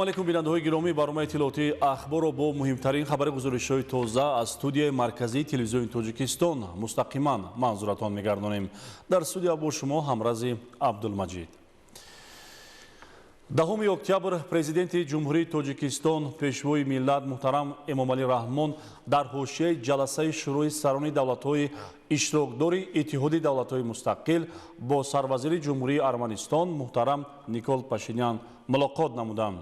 علیکم بیننده‌های گرامی، برنامه اطلاعاتی اخبار و با مهمترین خبر گزارش‌های تازه از استودیوی مرکزی تلویزیون تاجیکستان مستقیما منظورتان می‌گردانیم. در استودیو با شما همراه عبدالمجید. 10 اکتبر پرزیدنت جمهوری تاجیکستان پیشوای ملت محترم امامعلی رحمان در حاشیه جلسه شروع سران دولت‌های اشتراکدار اتحاد دولت‌های مستقل با سروزیر جمهوری ارمنستان محترم نیکول پاشینیان ملاقات نمودند.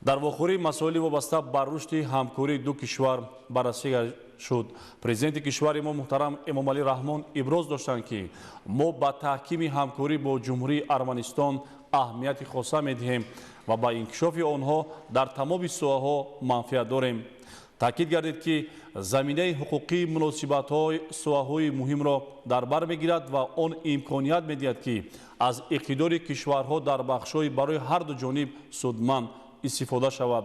در واخوری مسائل وابسته بر رشد همکاری دو کشور بررسی شد. پرزیدنت کشور ما محترم امامعلی رحمان ابراز داشتند که ما با تحکیم همکاری با جمهوری ارمنستان اهمیت خاصه می‌دهیم و با انکشاف آنها در تمام ساحه‌ها منفعت داریم. تاکید گردید که زمینه حقوقی مناسبت‌های ساحه‌های مهم را در بر می‌گیرد و آن امکانیت می‌دهد که از اقتدار کشورها در بخش‌های برای هر دو جانب سودمند استفاده شود.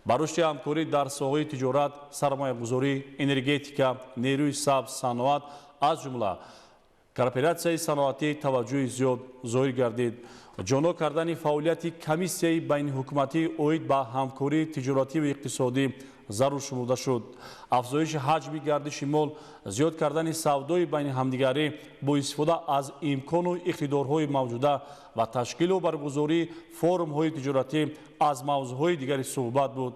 با رشد همکاری در ساحه تجارت، سرمایه‌گذاری، انرژتیکا، نیروی سبز، صنعت از جمله کارپوراسیای صنعتی توجه زیاد ظاهر گردید. جانو کردن فعالیت کمیسیای بین حکومتی اوید با همکاری تجارتی و اقتصادی ضرور شمرده شد. افزایش حجم گردش مال، زیاد کردن سودای بین همدیگری با استفاده از امکان و اقتدارهای موجوده و تشکیل و برگزاری فورم‌های تجارتی از موضوعهای دیگری صحبت بود.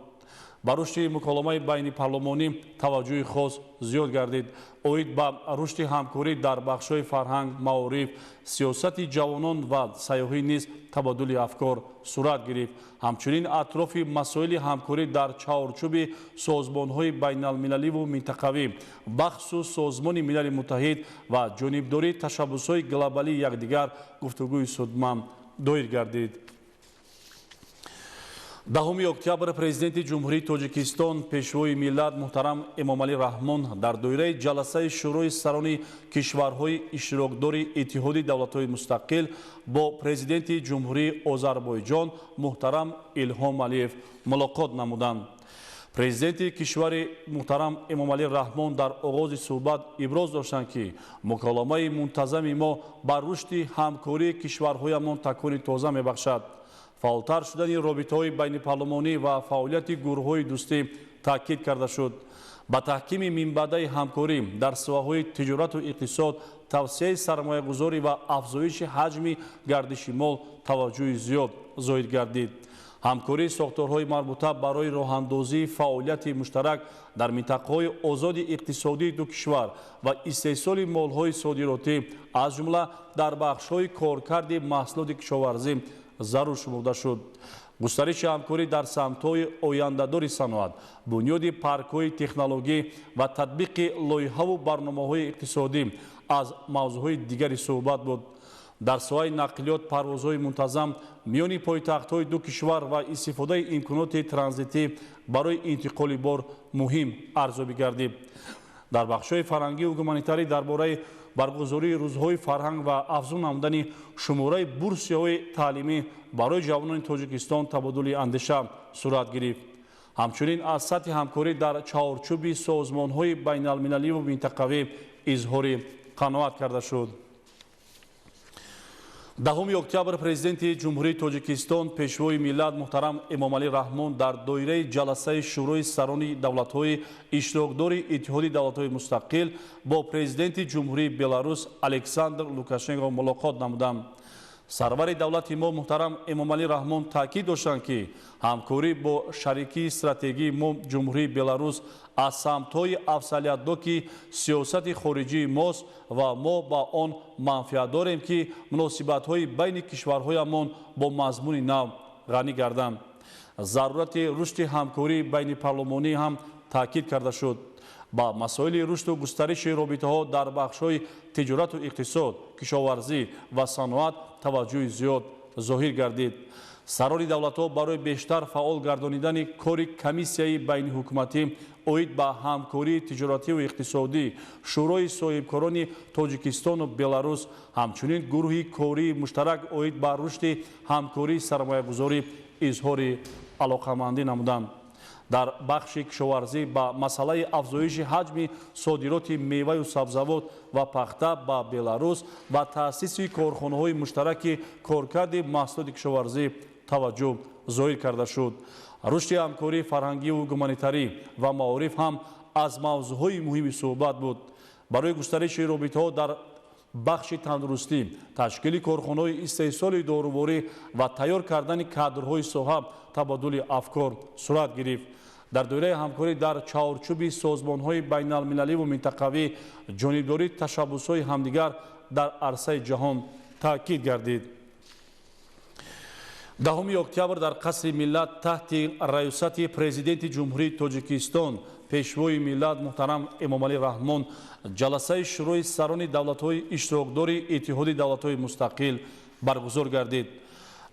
با رشد مکالمه بین پارلمانی توجه خاص زیاد گردید. اوید با رشد همکاری در بخش‌های فرهنگ، معارف، سیاست جوانان و سیاحی نیز تبادل افکار صورت گرفت. همچنین اطراف مسائل همکاری در چارچوب سازمان‌های بین‌المللی و منطقوی بخصوص سازمان ملل متحد و جانبداری تشبس‌های گلوبالی یکدیگر گفتگوی سودمند دایر گردید. 10 اکتبر پرزیدنت جمهوری تاجیکستان پیشوای ملت محترم امامعلی رحمان در دایره جلسه شروع سران کشورهای اشتراکدار اتحاد دولت‌های مستقل با پرزیدنت جمهوری آذربایجان محترم ایلهام علیف ملاقات نمودند. پرزیدنت کشور محترم امامعلی رحمان در آغاز صحبت ابراز داشتند که مکالمه منتظم ما بر رشد همکاری کشورهایمان تکان تازه می‌بخشد. فعالتر شدن رابطه‌های بین پارلمانی و فعالیت گروه‌های دوستی تاکید کرده شد. با تحکیم منبع همکاری در ساحه‌های تجارت و اقتصاد، توسعه سرمایه‌گذاری و افزایش حجم گردش مال توجه زیاد ظاهر گردید. همکاری ساختارهای مربوطه برای راه‌اندازی فعالیت مشترک در منطقه‌های آزاد اقتصادی دو کشور و استحصال مال‌های صادراتی از جمله در بخش‌های کارکرد محصولات کشاورزی ضرور شمرده شد. گسترش همکاری در سمت‌های آینده‌دار صنعت، بنیاد پارک‌های تکنولوژی و تطبیق لایحه و برنامه‌های اقتصادی از موضوعهای دیگری صحبت بود. در ساحه نقلیات پروازهای منتظم میان پایتخت‌های دو کشور و استفاده امکانات ترانزیتی برای انتقال بار مهم ارزیابی گردید. در بخش‌های فرهنگی و گومانیتاری درباره برگزاری روزهای فرهنگ و افزون نمودن شماره بورسیه‌های تعلیمی برای جوانان تاجیکستان تبادل اندیشه صورت گرفت. همچنین از سطح همکاری در چارچوب سازمان‌های بین‌المللی و منطقوی اظهار قناعت کرده شد. 10 اکتبر پرزیدنت جمهوری تاجیکستان پیشوای ملت محترم امامعلی رحمان در دایره جلسه شروع سران دولت‌های اشتراکدار اتحاد دولت‌های مستقل با پرزیدنت جمهوری بلاروس الکساندر لوکاشنکو ملاقات نمودند. سرور دولت ما محترم امامعلی رحمان تاکید داشتند که همکاری با شریکی استراتژی ما جمهوری بلاروس از سمت‌های افضلیت‌دار سیاست خارجی ماست و ما با آن منفعت داریم که مناسبت‌های بین کشورهایمان با مضمون نو غنی گردند. ضرورت رشد همکاری بین پارلمانی هم تاکید کرده شد. با مسائل رشد و گسترش رابطه‌ها در بخش‌های تجارت و اقتصاد، کشاورزی و صنعت توجه زیاد ظاهر گردید. سران دولت‌ها برای بیشتر فعال گردانیدن کار کمیسیای بین حکومتی اوید با همکاری تجارتی و اقتصادی شورای صاحبکاران تاجیکستان و بلاروس همچنین گروه کاری مشترک اوید با رشد همکاری سرمایه‌گذاری اظهار علاقه‌مندی نمودند. در بخش کشاورزی با مسئله افزایش حجم صادرات میوه و سبزیجات و پخته با بلاروس و تأسیس کارخانه‌های مشترک کارکرد محصولات کشاورزی таваҷҷӯҳ зоҳир карда шуд. рушди ҳамкории фарҳангиву гуманитарӣ ва маориф ҳам аз мавзӯъҳои муҳими суҳбат буд. барои густариши робитаҳо дар бахши тандурустӣ, ташкили корхонаҳои истеҳсоли доруворӣ ва тайёр кардани кадрҳои соҳа табодули афкор сурат гирифт. дар доираи ҳамкорӣ дар чаҳорчӯби созмонҳои байналмилаливу минтақавӣ ҷонибдории ташаббусҳои ҳамдигар дар арсаи ҷаҳон таъкид гардид. 10 октябр дар қасри миллат таҳти раёсати президенти ҷумҳурии Тоҷикистон пешвои миллат муҳтарам Эмомалӣ Раҳмон ҷаласаи шӯрои сарони давлатҳои иштирокдори Иттиҳоди давлатҳои мустақил баргузор гардид.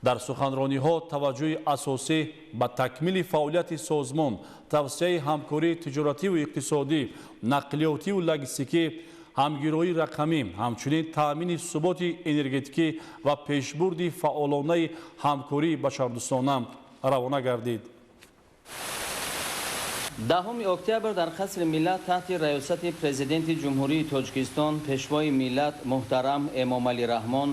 дар суханрониҳо таваҷҷӯҳи асосӣ ба такмили фаъолияти созмон, тавсеяи ҳамкории тиҷоративу иқтисодӣ, нақлиётиву логистикӣ, ҳамгироии рақамӣ, ҳамчунин таъмини суботи энергетикӣ ва пешбурди фаъолонаи ҳамкории башардӯстона равона гардид. 10 октябр дар қасри миллат таҳти раёсати президенти ҷумҳурии Тоҷикистон пешвои миллат муҳтарам Эмомалӣ Раҳмон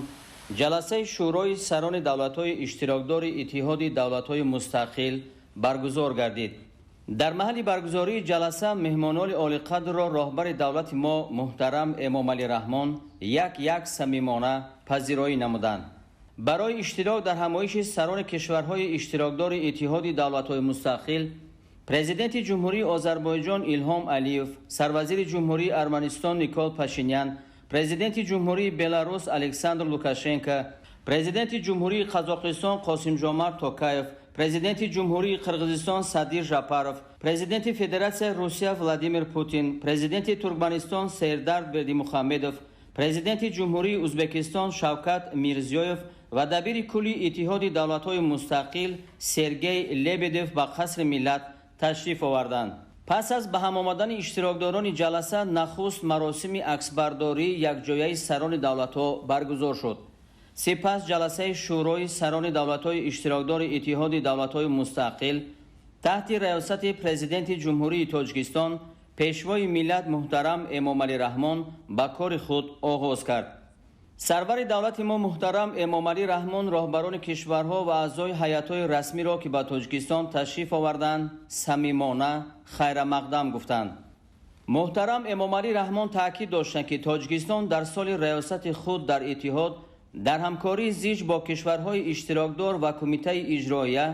ҷаласаи шӯрои сарони давлатҳои иштирокдори Иттиҳоди давлатҳои мустақил баргузор гардид. дар маҳалли баргузории ҷаласа меҳмонони олиқадрро роҳбари давлати мо муҳтарам Эмомалӣ Раҳмон як самимона пазироӣ намуданд. барои иштирок дар ҳамоиши сарони кишварҳои иштирокдори Иттиҳоди давлатҳои мустақил президенти ҷумҳурии Озарбойҷон Илҳом Алиев, сарвазири ҷумҳурии Арманистон Никол Пашинян, президенти ҷумҳурии Беларус Александр Лукашенко, президенти ҷумҳурии Қазоқистон Қосимҷомарт Токаев, президенти ҷумҳурии Қирғизистон Садир Жапаров, президенти Федератсияи Русия Владимир Путин, президенти Туркманистон Сердар Бердимухамедов, президенти ҷумҳурии Узбекистон Шавкат Мирзиёев ва дабири кулли Иттиҳоди давлатҳои мустақил Сергей Лебедев ба қасри миллат ташриф оварданд. пас аз ба ҳам омадани иштирокдорони ҷаласа нахуст маросими аксбардории якҷояи сарони давлатҳо баргузор шуд. сипас ҷаласаи шӯрои сарони давлатҳои иштирокдори Иттиҳоди давлатҳои мустақил таҳти раёсати президенти ҷумҳурии Тоҷикистон пешвои миллат муҳтарам Эмомалӣ Раҳмон ба кори худ оғоз кард. сарвари давлати мо муҳтарам Эмомалӣ Раҳмон роҳбарони кишварҳо ва аъзои ҳайатҳои расмиро ки ба Тоҷикистон ташриф оварданд самимона хайрамақдам гуфтанд. муҳтарам Эмомалӣ Раҳмон таъкид доштанд ки Тоҷикистон дар соли раёсати худ дар иттиҳод дар ҳамкории зич бо кишварҳои иштирокдор ва кумитаи иҷроия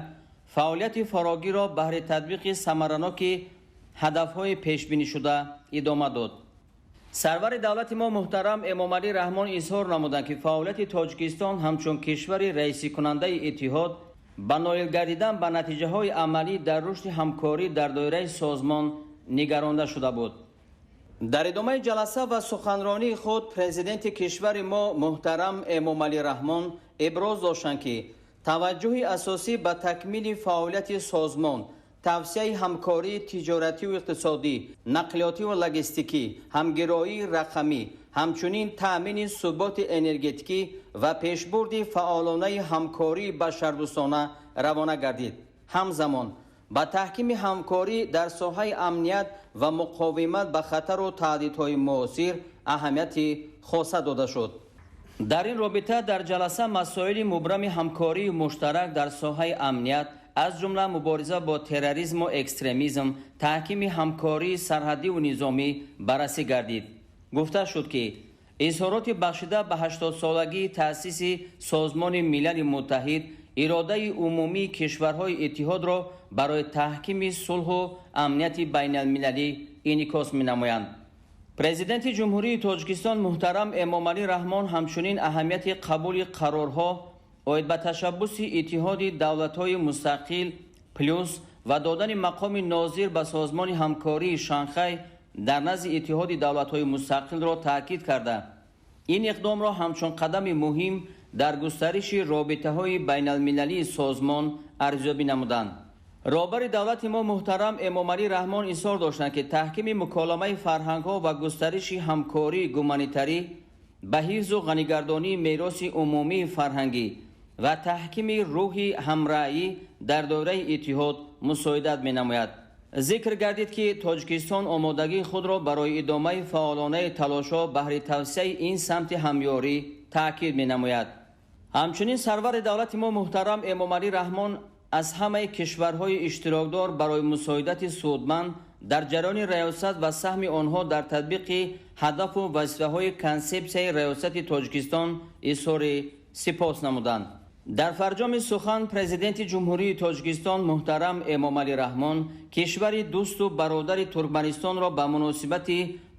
фаъолияти форогиро баҳри татбиқи самараноки ҳадафҳои пешбинишуда идома дод. сарвари давлати мо муҳтарам Эмомалӣ Раҳмон изҳор намуданд ки фаъолияти Тоҷикистон ҳамчун кишвари раисикунандаи иттиҳод ба ноил гардидан ба натиҷаҳои амалӣ дар рушди ҳамкорӣ дар доираи созмон нигаронда шуда буд. дар идомаи ҷаласа ва суханронии худ президенти кишвари мо муҳтарам Эмомалӣ Раҳмон иброз доштанд ки таваҷҷӯҳи асосӣ ба такмили фаъолияти созмон, тавсеяи ҳамкории тиҷоративу иқтисодӣ, нақлиётиву логистикӣ, ҳамгироии рақамӣ, ҳамчунин таъмини суботи энергетикӣ ва пешбурди фаъолонаи ҳамкории башардӯстона равона гардид. ҳамзамон ба таҳкими ҳамкорӣ дар соҳаи амният ва муқовимат ба хатару таҳдидҳои муосир аҳамияти хоса дода шуд. дар ин робита дар ҷаласа масоили мубрами ҳамкории муштарак дар соҳаи амният аз ҷумла мубориза бо терроризму экстремизм, таҳкими ҳамкории сарҳадиву низомӣ баррасӣ гардид. гуфта шуд ки изҳороти бахшида ба 80-солагии таъсиси Созмони Милали Муттаҳид иродаи умумии кишварҳои иттиҳодро барои таҳкими сулҳу амнияти байналмилалӣ инъикос менамоянд. президенти ҷумҳурии Тоҷикистон муҳтарам Эмомалӣ Раҳмон ҳамчунин аҳамияти қабули қарорҳо оид ба ташаббуси Иттиҳоди давлатҳои мустақил плюс ва додани мақоми нозир ба созмони ҳамкории Шанхай дар назди Иттиҳоди давлатҳои мустақилро таъкид карда, ин иқдомро ҳамчун қадами муҳим дар густариши робитаҳои байналмилалии созмон арзёбӣ намуданд. роҳбари давлати мо муҳтарам Эмомалӣ Раҳмон изҳор доштанд ки таҳкими муколамаи фарҳангҳо ва густариши ҳамкории гуманитарӣ ба ҳифзу ғанигардонии мероси умумии фарҳангӣ ва таҳкими рӯҳи ҳамраъӣ дар доираи иттиҳод мусоидат менамояд. зикр гардид ки Тоҷикистон омодагии худро барои идомаи фаъолонаи талошҳо баҳри тавсеяи ин самти ҳамёрӣ таъкид менамояд. همچنین سرور دولت ما محترم امامعلی رحمان از همه کشورهای اشتراکدار برای مساعدت سودمند در جریان ریاست و سهم آنها در تطبیق هدف و وظیفه‌های کنسپسیون ریاست تاجیکستان اظهار سپاس نمودند. در فرجام سخن پرزیدنت جمهوری تاجیکستان محترم امامعلی رحمان کشور دوست و برادر ترکمنستان را به مناسبت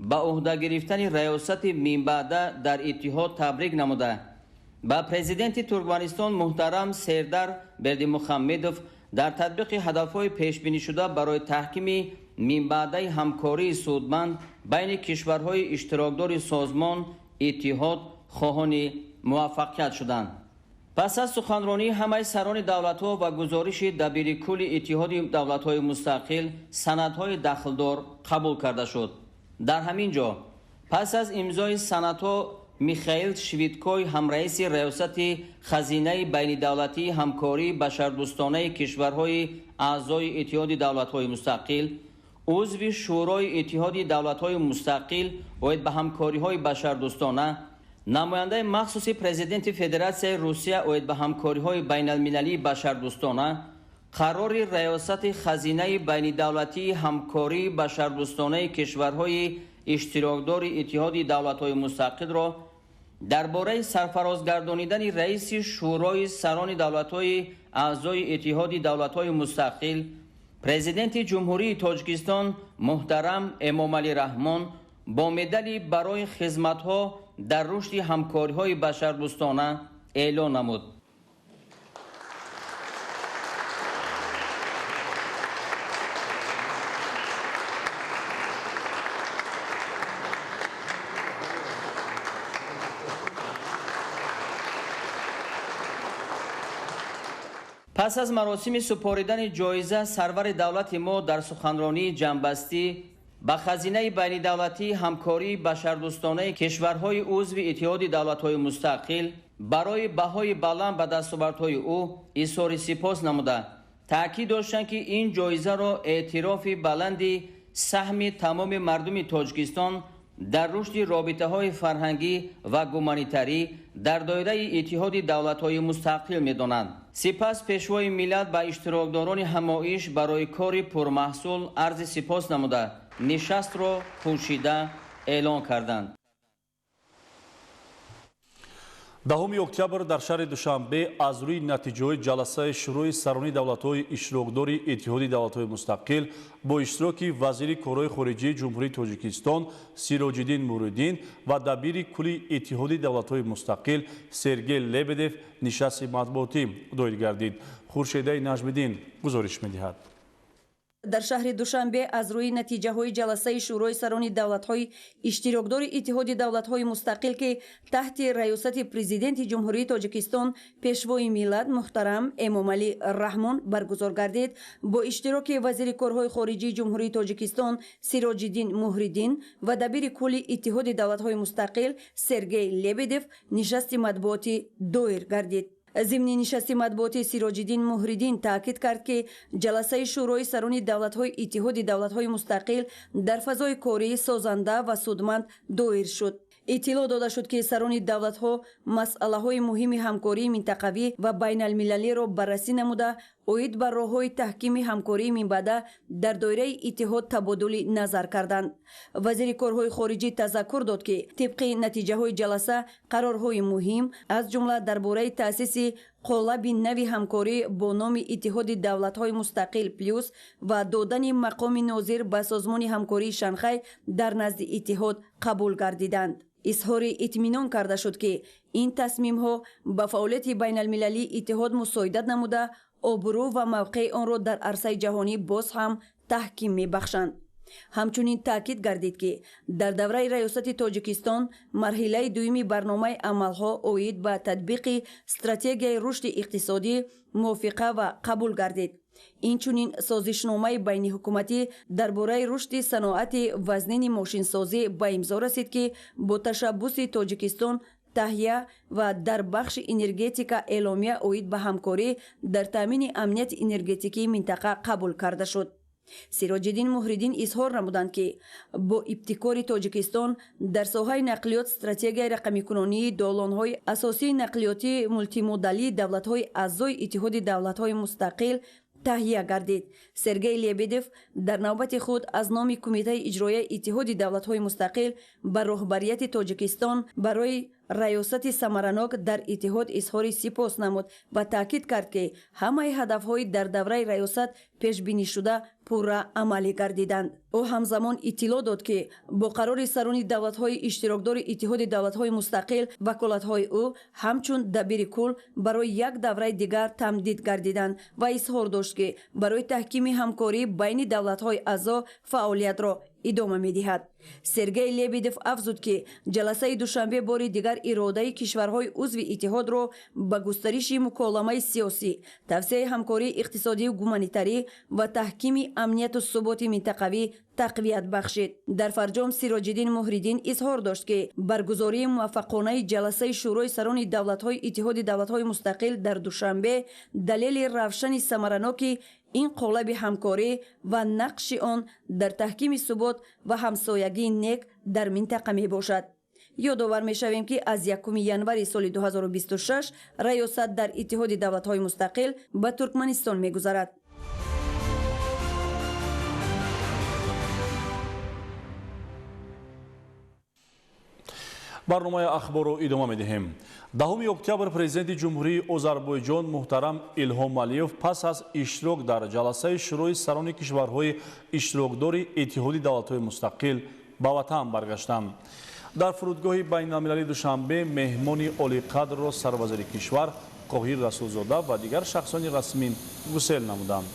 به عهده گرفتن ریاست من بعد در اتحاد تبریک نموده با پرزیدنت ترکمنستان محترم سردار بردیمخمدوف در تطبیق هدفهای پیش بینی شده برای تحکیم من بعد همکاری سودمند بین کشورهای اشتراکدار سازمان اتحاد خواهان موفقیت شدند. پس از سخنرانی همه سران دولت‌ها و گزارش دبیر کل اتحاد دولت‌های مستقل سندهای دخلدار قبول کرده شد. در همین جا پس از امضای سندها میخائیل شویدکوی همرئیس ریاست خزینه بین دولتی همکاری بشردوستانه کشورهای اعضای اتحاد دولت‌های مستقل عضو شورای اتحاد دولت‌های مستقل و به همکاری‌های بشردوستانه نماینده مخصوص پرزیدنت فدراسیون روسیه و به همکاری‌های بین المللی بشردوستانه قرار ریاست خزینه بین دولتی همکاری بشردوستانه کشورهای اشتراکدار اتحاد دولت‌های مستقل را درباره سرفرازگردانیدن رئیس شورای سران دولت‌های اعضای اتحاد دولت‌های مستقل پرزیدنت جمهوری تاجیکستان محترم امامعلی رحمان با مدال برای خدمت‌ها در رشد همکاری‌های بشردوستانه اعلان نمود. پس از مراسم سپاریدن جایزه سرور دولت ما در سخنرانی جنبستی به خزینه بین دولتی همکاری بشردوستانه کشورهای عضو اتحاد دولت‌های مستقل برای بهای بلند به دستاوردهای او اظهار سپاس نموده تاکید داشتند که این جایزه را اعتراف بلندی سهم تمام مردم تاجیکستان در رشد رابطه‌های فرهنگی و گومانیتری در دایره اتحاد دولت‌های مستقل می‌دانند. سپس پیشوای ملت به اشتراکداران همایش برای کار پرمحصول عرض سپاس نموده نشست را پوشیده اعلان کردند. 10 октябр дар шаҳри Душанбе аз рӯи натиҷаҳои ҷаласаи шурӯи сарони давлатҳои иштирокдори иттиҳоди давлатҳои мустақил бо иштироки вазири корҳои хориҷии ҷумҳурии Тоҷикистон Сироҷиддин Муриддин ва дабири кулли иттиҳоди давлатҳои мустақил Сергей Лебедев нишасти матбуотӣ доир гардид. Хуршедаи Наҷмиддин гузориш медиҳад. در شهر دوشنبه از روی نتیجه‌های جلسه شورای سران دولت‌های اشتراکدار اتحاد دولت‌های مستقل که تحت ریاست پرزیدنت جمهوری تاجیکستان پیشوای ملت محترم امامعلی رحمان برگزار گردید با اشتراک وزیر کارهای خارجی جمهوری تاجیکستان سیراج‌الدین موهریدین و دبیر کل اتحاد دولت‌های مستقل سرگئی لبدف نشست مطبوعاتی دایر گردید. ضمن نشست مطبوعاتی سیراج‌الدین موهریدین تاکید کرد که جلسه شورای سران دولت‌های اتحاد دولت‌های مستقل در فضای کاری سازنده و سودمند دایر شد. اطلاع داده شد که سران دولت‌ها مسائل مهم همکاری منطقوی و بین المللی را بررسی نموده اوید بر راه‌های تحکیم همکاری من بعد در دایره اتحاد تبادل نظر کردند. وزیر کارهای خارجی تذکر داد که طبق نتیجه‌های جلسه قرارهای مهم از جمله درباره تأسیس قالب نوی همکاری با نام اتحاد دولت‌های مستقل پلیوس و دادن مقام ناظر به سازمان همکاری شانگهای در نزد اتحاد قبول گردیدند. اظهار اطمینان کرده شد که این تصمیم‌ها به فعالیت بین المللی اتحاد مساعدت نموده آبرو و موقع آن را در عرصه جهانی باز هم تحکیم می‌بخشند. همچنین تاکید گردید که در دوره ریاست تاجیکستان مرحله دومی برنامه عملها اوید به تطبیق استراتژی رشد اقتصادی موافقه و قبول گردید. اینچنین سازشنامه بین حکومتی درباره رشد صنعت وزنین ماشینسازی به امضا رسید که با تشبث تاجیکستان تهیه و در بخش انرژتیک اعلامیه اوید به همکاری در تامین امنیت انرژتیکی منطقه قبول کرده شد. сироҷиддин муҳриддин изҳор намуданд ки бо ибтикори тоҷикистон дар соҳаи нақлиёт стратегияи рақамикунонии долонҳои асосии нақлиёти мултимодалии давлатҳои аъзои иттиҳоди давлатҳои мустақил таҳия гардид. Сергей Лебедев дар навбати худ аз номи кумитаи иҷроияи иттиҳоди давлатҳои мустақил ба роҳбарияти Тоҷикистон барои раёсати самаранок дар иттиҳод изҳори сипос намуд ва таъкид кард ки ҳамаи ҳадафҳои дар давраи раёсат пешбинишуда пурра амалӣ гардиданд. ӯ ҳамзамон иттилоъ дод ки бо қарори сарони давлатҳои иштирокдори иттиҳоди давлатҳои мустақил ваколатҳои ӯ ҳамчун дабири кул барои як давраи дигар тамдид гардиданд ва изҳор дошт ки барои таҳкими ҳамкорӣ байни давлатҳои аъзо фаъолиятро идома медиҳад. Сергей Лебедев афзуд ки ҷаласаи душанбе бори дигар иродаи кишварҳои узви иттиҳодро ба густариши муколамаи сиёсӣ, тавсеяи ҳамкории иқтисодию гуманитарӣ ва таҳкими амнияти суботи минтақавӣ тақвият бахшид. Дар Фарҷом Сироҷиддин Муҳриддин изҳор дошт ки баргузории муваффақонаи ҷаласаи шӯрои сарони давлатҳои иттиҳоди давлатҳои мустақил дар Душанбе далели равшани самараноки ин қолаби ҳамкорӣ ва нақши он дар таҳкими субот ва ҳамсоягии нек дар минтақа мебошад. ёдовар мешавем ки аз 1 январи соли 2026 раёсат дар иттиҳоди давлатҳои мустақил ба Туркманистон мегузарад. барномаи ахборро идома медиҳем. 10 октябр президенти ҷумҳурии Озарбойҷон муҳтарам Илҳом Алиев пас аз иштирок дар ҷаласаи шӯрои сарони кишварҳои иштирокдори иттиҳоди давлатҳои мустақил ба ватан баргаштанд. дар фурудгоҳи байналмилалии Душанбе меҳмони олиқадрро сарвазири кишвар Қоҳир Расулзода ва дигар шахсони расмӣ гусел намуданд.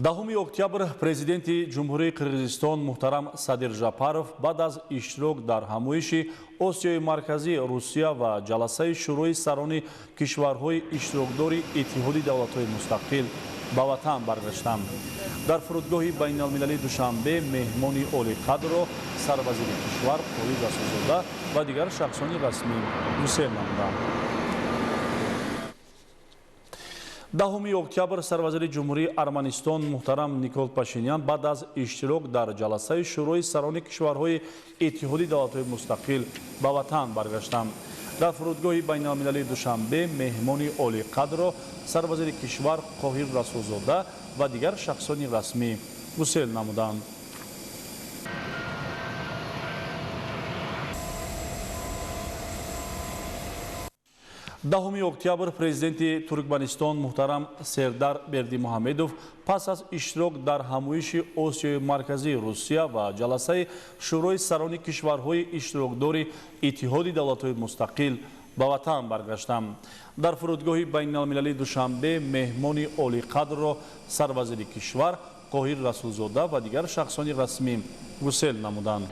10 октябр президенти ҷумҳурии Қирғизистон муҳтарам Садир Жапаров баъд аз иштирок дар ҳамоиши Осиёи Марказӣ, Русия ва ҷаласаи шӯрои сарони кишварҳои иштирокдори иттиҳоди давлатҳои мустақил ба ватан баргаштанд. дар фурудгоҳи байналмилалии Душанбе меҳмони олиқадрро сарвазири кишвар Қоҳир Расулзода ва дигар шахсони расмӣ гусел намуданд. 10 октябр сарвазири ҷумҳурии Арманистон муҳтарам Никол Пашинян баъд аз иштирок дар ҷаласаи шӯрои сарони кишварҳои иттиҳоди давлатҳои мустақил ба ватан баргаштанд. дар фурудгоҳи байналмилалии Душанбе меҳмони олиқадрро сарвазири кишвар Қоҳир Расулзода ва дигар шахсони расмӣ гусел намуданд. Дahumi октябр президенти Туркманистон муҳтарам Сердар Бердимуҳамедов пас аз иштирок дар ҳамоиши Осиёи Марказӣ, Русия ва ҷаласаи шӯрои сарони кишварҳои иштирокдори иттиҳоди давлатҳои мустақил ба ватан баргаштанд. дар фурудгоҳи байналмилалии Душанбе меҳмони олиқадрро сарвазири кишвар Қоҳир Расулзода ва дигар шахсони расмӣ гусел намуданд.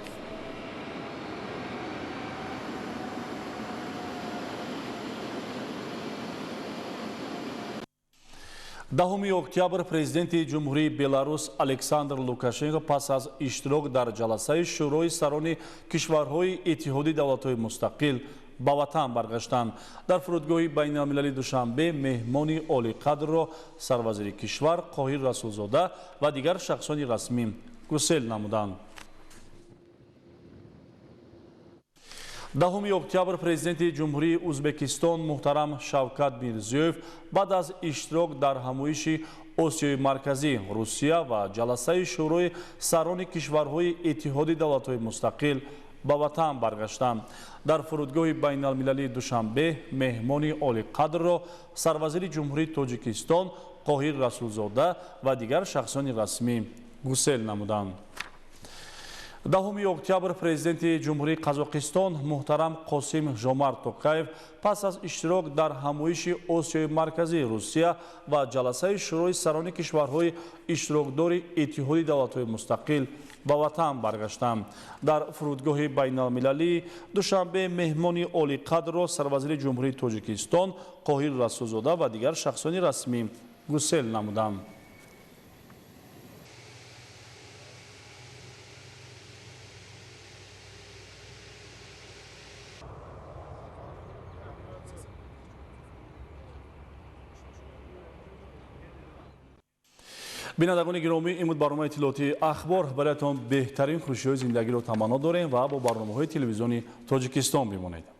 10 октябр президенти ҷумҳурии Беларус Александр Лукашенко пас аз иштирок дар ҷаласаи шӯрои сарони кишварҳои иттиҳоди давлатҳои мустақил ба ватан баргаштанд. дар фурудгоҳи байналмилалии Душанбе меҳмони олиқадрро сарвазири кишвар Қоҳир Расулзода ва дигар шахсони расмӣ гусел намуданд. 10 октябр президенти ҷумҳурии Узбекистон муҳтарам Шавкат Мирзиёев баъд аз иштирок дар ҳамоиши Осиёи Марказӣ, Русия ва ҷаласаи шӯрои сарони кишварҳои иттиҳоди давлатҳои мустақил ба ватан баргаштанд. дар фурудгоҳи байналмилалии Душанбе меҳмони олиқадрро сарвазири ҷумҳурии Тоҷикистон Қоҳир Расулзода ва дигар шахсони расмӣ гусел намуданд. 10 октябр президенти ҷумҳурии Қазоқистон муҳтарам Қосим Жомарт Токаев пас аз иштирок дар ҳамоиши Осиёи Марказӣ, Русия ва ҷаласаи шӯрои сарони кишварҳои иштирокдори иттиҳоди давлатҳои мустақил ба ватан баргаштанд. дар фурудгоҳи байналмилалии Душанбе меҳмони олиқадрро сарвазири ҷумҳурии Тоҷикистон Қоҳир Расулзода ва дигар шахсони расмӣ гусел намуданд. бинандагони гиромӣ, ин буд барномаи иттилоъоти ахбор. бароятон беҳтарин хушиҳои зиндагиро таманно дорем ва бо барномаҳои телевизиони Тоҷикистон бимонед.